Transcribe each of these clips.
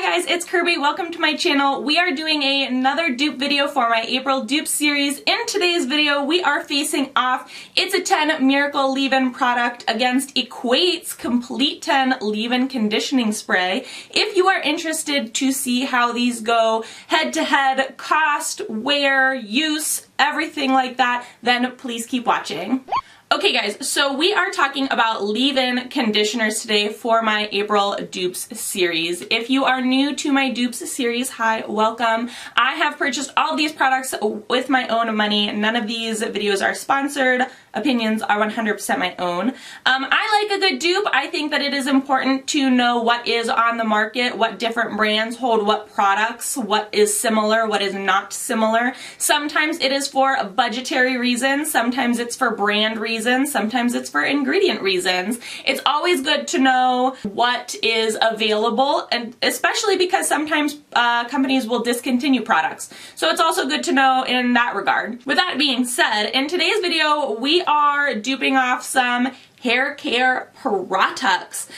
Hi guys, it's Kirby. Welcome to my channel. We are doing another dupe video for my April dupe series. In today's video, we are facing off It's a 10 Miracle Leave-In product against Equate's Complete 10 Leave-In Conditioning Spray. If you are interested to see how these go head-to-head, cost, wear, use, everything like that, then please keep watching. Okay guys, so we are talking about leave-in conditioners today for my April dupes series. If you are new to my dupes series, hi, welcome. I have purchased all of these products with my own money. None of these videos are sponsored. Opinions are 100% my own. I like a good dupe. I think that it is important to know what is on the market, what different brands hold what products, what is similar, what is not similar. Sometimes it is for budgetary reasons, sometimes it's for brand reasons, sometimes it's for ingredient reasons. It's always good to know what is available, and especially because sometimes companies will discontinue products. So it's also good to know in that regard. With that being said, in today's video, we are duping off some hair care products.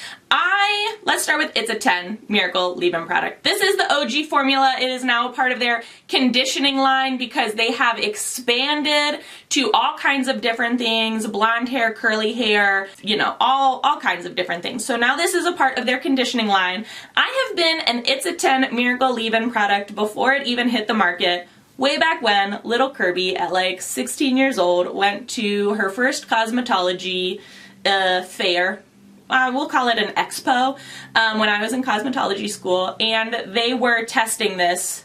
Let's start with It's a 10 Miracle Leave-In product. This is the OG formula. It is now a part of their conditioning line because they have expanded to all kinds of different things, blonde hair, curly hair, you know, all kinds of different things. So now this is a part of their conditioning line. I have been an It's a 10 Miracle Leave-In product before it even hit the market. Way back when little Kirby at like 16 years old went to her first cosmetology fair. We'll call it an expo, when I was in cosmetology school, and they were testing this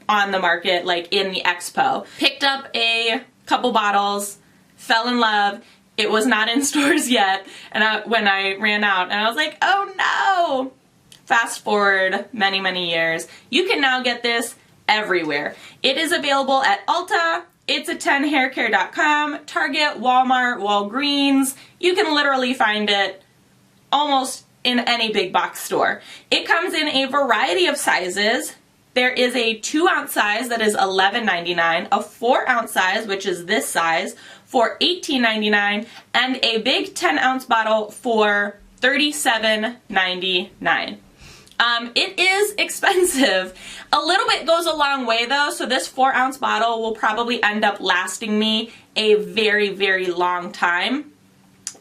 on the market, like in the expo. Picked up a couple bottles, fell in love. It was not in stores yet, and when I ran out, and I was like, oh no! Fast forward many years. You can now get this everywhere. It is available at Ulta, it's10haircare.com, Target, Walmart, Walgreens. You can literally find it almost in any big box store. It comes in a variety of sizes. There is a 2-ounce size that is $11.99, a 4-ounce size, which is this size, for $18.99, and a big 10-ounce bottle for $37.99. It is expensive. A little bit goes a long way though, so this 4-ounce bottle will probably end up lasting me a very long time.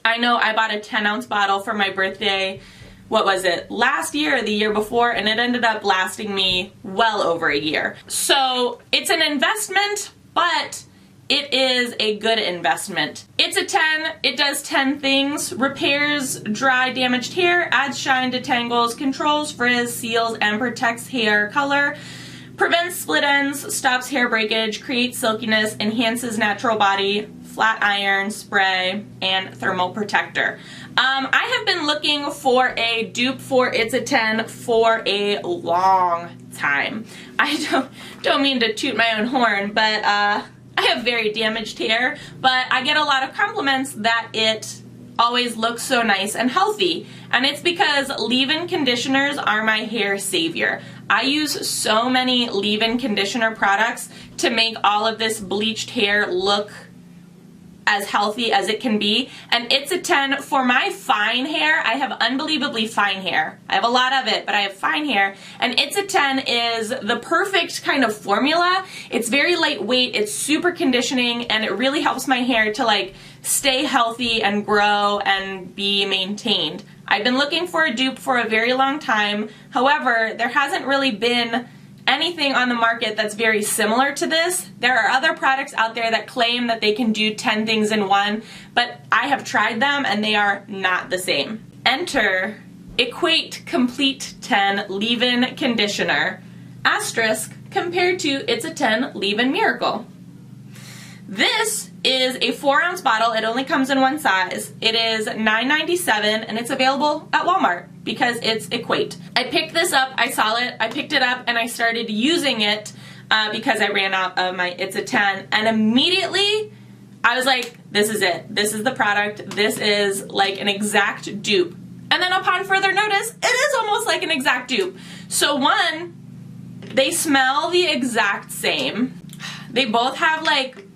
I know I bought a 10-ounce bottle for my birthday, what was it, last year or the year before, and it ended up lasting me well over a year. So it's an investment, but it is a good investment. It's a 10, it does 10 things: repairs dry damaged hair, adds shine to tangles, controls frizz, seals and protects hair color, prevents split ends, stops hair breakage, creates silkiness, enhances natural body, flat iron, spray, and thermal protector. I have been looking for a dupe for It's a 10 for a long time. I don't mean to toot my own horn, but I have very damaged hair, but I get a lot of compliments that it always looks so nice and healthy. And it's because leave-in conditioners are my hair savior. I use so many leave-in conditioner products to make all of this bleached hair look as healthy as it can be. And It's a 10 for my fine hair. I have unbelievably fine hair. I have a lot of it, but I have fine hair. And It's a 10 is the perfect kind of formula. It's very lightweight, it's super conditioning, and it really helps my hair to like stay healthy and grow and be maintained. I've been looking for a dupe for a very long time. However, there hasn't really been anything on the market that's very similar to this. There are other products out there that claim that they can do 10 things in one, but I have tried them and they are not the same. Enter Equate Complete 10 Leave-In Conditioner, asterisk, compared to It's a 10 Leave-In Miracle. This is a 4-ounce bottle. It only comes in one size. It is $9.97 and it's available at Walmart because it's Equate. I picked this up, I saw it, I picked it up and I started using it because I ran out of my It's a 10, and immediately I was like, this is it. This is the product. This is like an exact dupe. And then upon further notice, it is almost like an exact dupe. So one, they smell the exact same. They both have like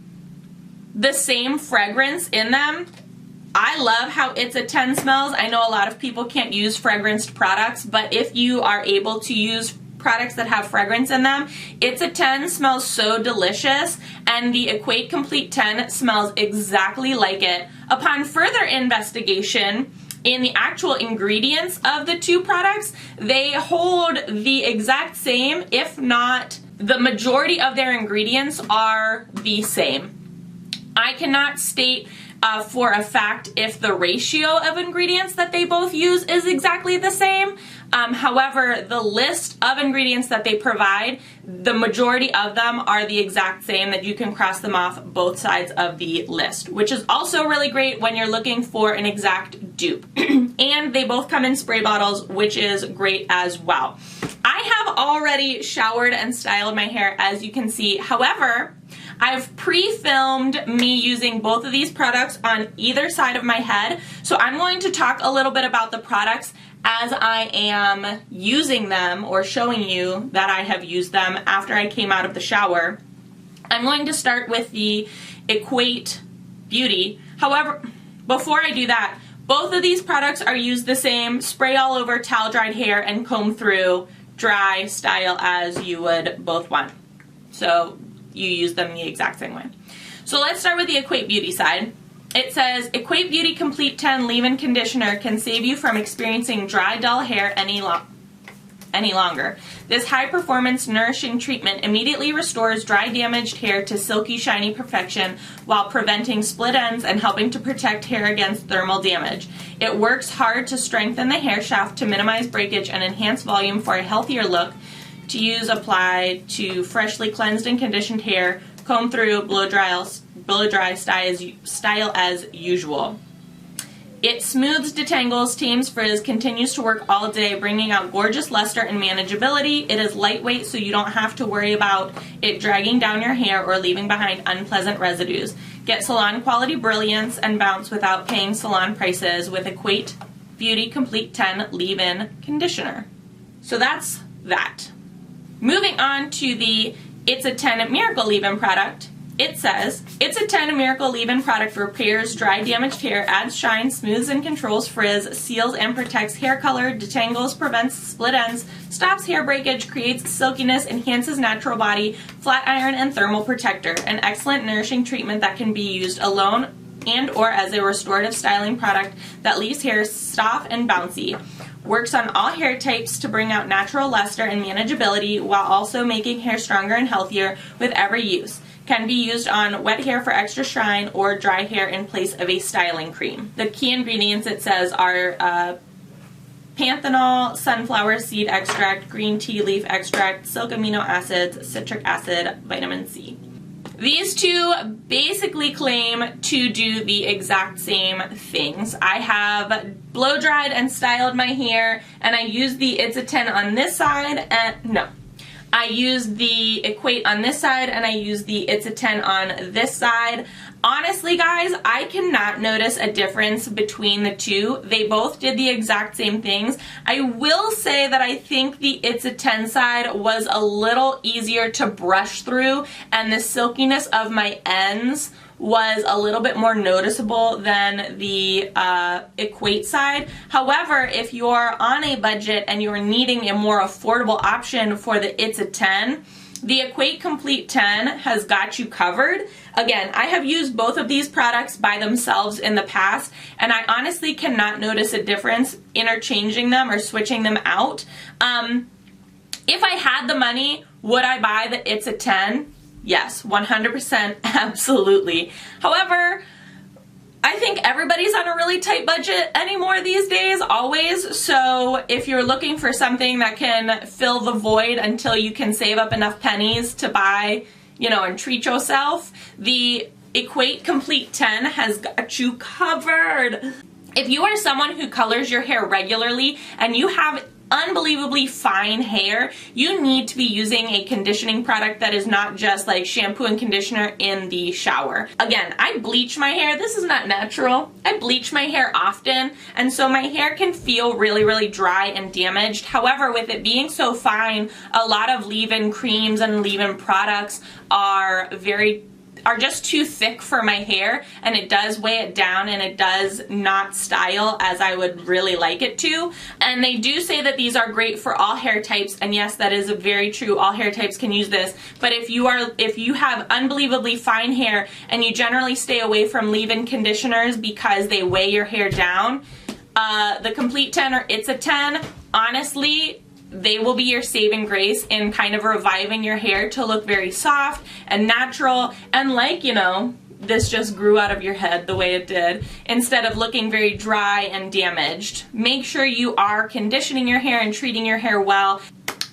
the same fragrance in them. I love how It's a 10 smells. I know a lot of people can't use fragranced products, but if you are able to use products that have fragrance in them, It's a 10 smells so delicious, and the Equate Complete 10 smells exactly like it. Upon further investigation in the actual ingredients of the two products, they hold the exact same, if not the majority of their ingredients are the same. I cannot state for a fact if the ratio of ingredients that they both use is exactly the same. However, the list of ingredients that they provide, the majority of them are the exact same, that you can cross them off both sides of the list, which is also really great when you're looking for an exact dupe. And they both come in spray bottles, which is great as well. I have already showered and styled my hair, as you can see. However, I've pre-filmed me using both of these products on either side of my head, so I'm going to talk a little bit about the products as I am using them, or showing you that I have used them after I came out of the shower. I'm going to start with the Equate Beauty. However, before I do that, both of these products are used the same: spray all over towel dried hair and comb through, dry, style as you would both want. So you use them the exact same way. So let's start with the Equate Beauty side. It says, Equate Beauty Complete 10 Leave-In Conditioner can save you from experiencing dry, dull hair any longer. This high-performance, nourishing treatment immediately restores dry, damaged hair to silky, shiny perfection while preventing split ends and helping to protect hair against thermal damage. It works hard to strengthen the hair shaft to minimize breakage and enhance volume for a healthier look. To use, apply to freshly cleansed and conditioned hair, comb through, blow dry style as usual. It smooths, detangles, tames frizz, continues to work all day, bringing out gorgeous luster and manageability. It is lightweight, so you don't have to worry about it dragging down your hair or leaving behind unpleasant residues. Get salon quality brilliance and bounce without paying salon prices with Equate Beauty Complete 10 Leave-In Conditioner. So that's that. Moving on to the It's a 10 Miracle Leave-In product. It says, It's a 10 Miracle Leave-In product repairs dry, damaged hair, adds shine, smooths and controls frizz, seals and protects hair color, detangles, prevents split ends, stops hair breakage, creates silkiness, enhances natural body, flat iron and thermal protector. An excellent nourishing treatment that can be used alone and or as a restorative styling product that leaves hair soft and bouncy. Works on all hair types to bring out natural luster and manageability while also making hair stronger and healthier with every use. Can be used on wet hair for extra shine or dry hair in place of a styling cream. The key ingredients, it says, are panthenol, sunflower seed extract, green tea leaf extract, silk amino acids, citric acid, vitamin C. These two basically claim to do the exact same things. I have blow dried and styled my hair, and I used the It's a 10 on this side, and I used the Equate on this side, and I used the It's a 10 on this side. Honestly, guys, I cannot notice a difference between the two. They both did the exact same things. I will say that I think the It's a 10 side was a little easier to brush through, and the silkiness of my ends was a little bit more noticeable than the Equate side. However, if you're on a budget and you're needing a more affordable option for the It's a 10, the Equate Complete 10 has got you covered. Again, I have used both of these products by themselves in the past, and I honestly cannot notice a difference interchanging them or switching them out. If I had the money, would I buy the It's a 10? Yes, 100%, absolutely. However, I think everybody's on a really tight budget anymore these days, always. So if you're looking for something that can fill the void until you can save up enough pennies to buy, you know, and treat yourself, the Equate Complete 10 has got you covered. If you are someone who colors your hair regularly and you have unbelievably fine hair, you need to be using a conditioning product that is not just like shampoo and conditioner in the shower. Again, I bleach my hair. This is not natural. I bleach my hair often, and so my hair can feel really, really dry and damaged. However, with it being so fine, a lot of leave-in creams and leave-in products are very are just too thick for my hair, and it does weigh it down and it does not style as I would really like it to. And they do say that these are great for all hair types, and yes, that is very true. All hair types can use this. But if you have unbelievably fine hair and you generally stay away from leave-in conditioners because they weigh your hair down, the Complete 10 or It's a 10, honestly, they will be your saving grace in kind of reviving your hair to look very soft and natural, and like, you know, this just grew out of your head the way it did, instead of looking very dry and damaged. Make sure you are conditioning your hair and treating your hair well.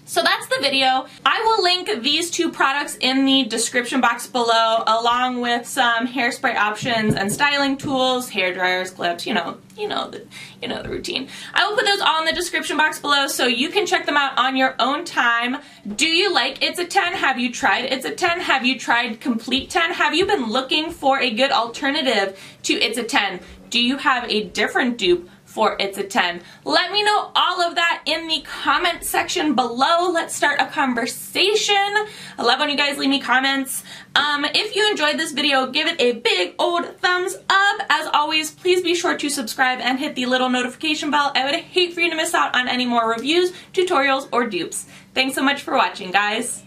So that's the video. I will link these two products in the description box below, along with some hairspray options and styling tools, hair dryers, clips, you know the routine. I will put those all in the description box below so you can check them out on your own time. Do you like It's a 10? Have you tried It's a 10? Have you tried Complete 10? Have you been looking for a good alternative to It's a 10? Do you have a different dupe for It's a 10? Let me know all of that in the comment section below. Let's start a conversation. I love when you guys leave me comments. If you enjoyed this video, give it a big old thumbs up. As always, please be sure to subscribe and hit the little notification bell. I would hate for you to miss out on any more reviews, tutorials, or dupes. Thanks so much for watching, guys.